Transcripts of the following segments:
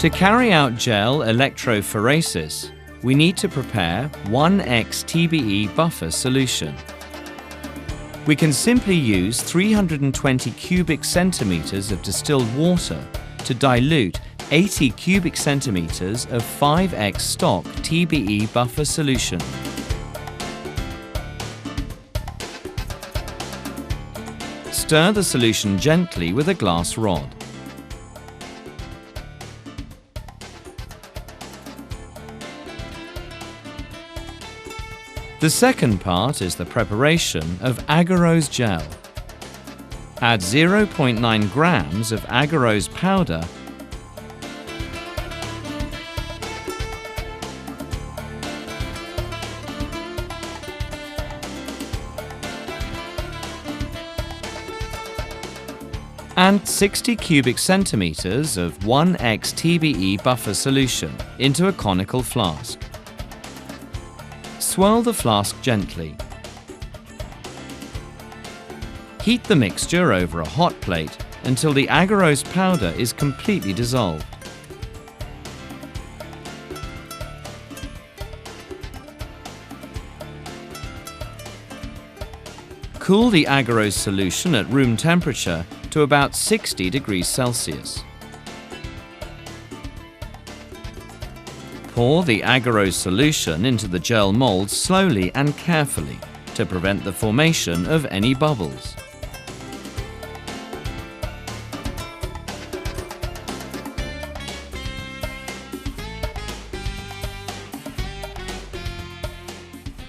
To carry out gel electrophoresis, we need to prepare 1x TBE buffer solution. We can simply use 320 cubic centimeters of distilled water to dilute 80 cubic centimeters of 5x stock TBE buffer solution. Stir the solution gently with a glass rod. The second part is the preparation of agarose gel. Add 0.9 grams of agarose powder and 60 cubic centimeters of 1x TBE buffer solution into a conical flask. Swirl the flask gently. Heat the mixture over a hot plate until the agarose powder is completely dissolved. Cool the agarose solution at room temperature to about 60 degrees Celsius. Pour the agarose solution into the gel mold slowly and carefully to prevent the formation of any bubbles.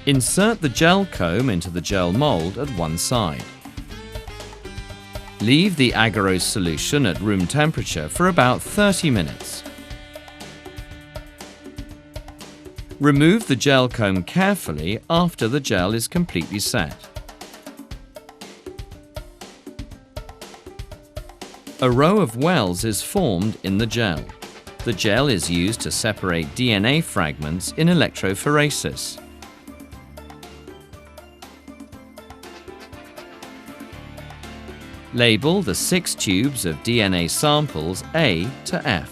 Insert the gel comb into the gel mold at one side. Leave the agarose solution at room temperature for about 30 minutes. Remove the gel comb carefully after the gel is completely set. A row of wells is formed in the gel. The gel is used to separate DNA fragments in electrophoresis. Label the 6 tubes of DNA samples A to F.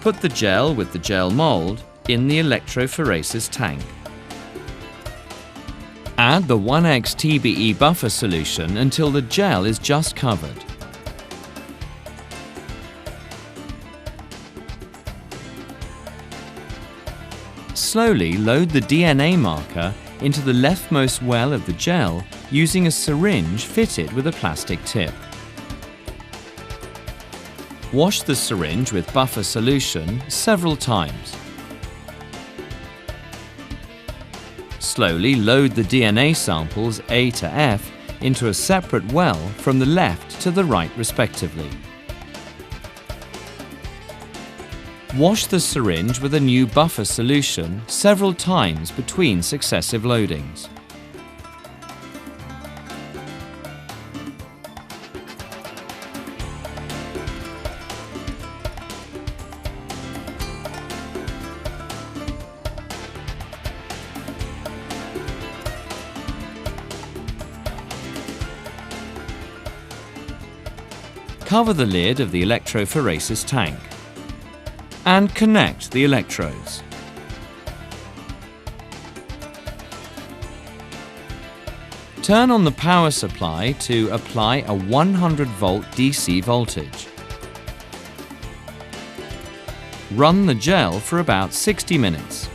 Put the gel with the gel mold in the electrophoresis tank. Add the 1x TBE buffer solution until the gel is just covered. Slowly load the DNA marker into the leftmost well of the gel using a syringe fitted with a plastic tip. Wash the syringe with buffer solution several times. Slowly load the DNA samples A to F into a separate well from the left to the right respectively. Wash the syringe with a new buffer solution several times between successive loadings. Cover the lid of the electrophoresis tank and connect the electrodes. Turn on the power supply to apply a 100-volt DC voltage. Run the gel for about 60 minutes.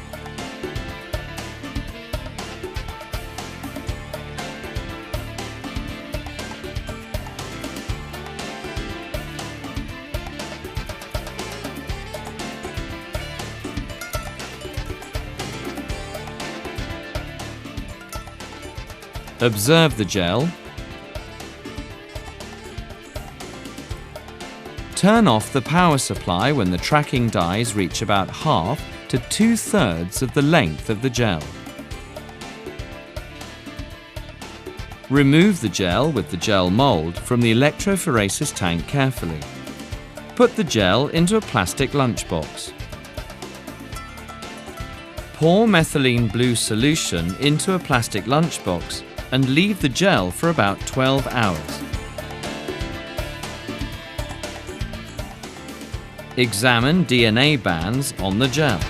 Observe the gel. Turn off the power supply when the tracking dies reach about half to 2/3 of the length of the gel. Remove the gel with the gel mold from the electrophoresis tank carefully. Put the gel into a plastic lunchbox. Pour methylene blue solution into a plastic lunchbox and leave the gel for about 12 hours. Examine DNA bands on the gel.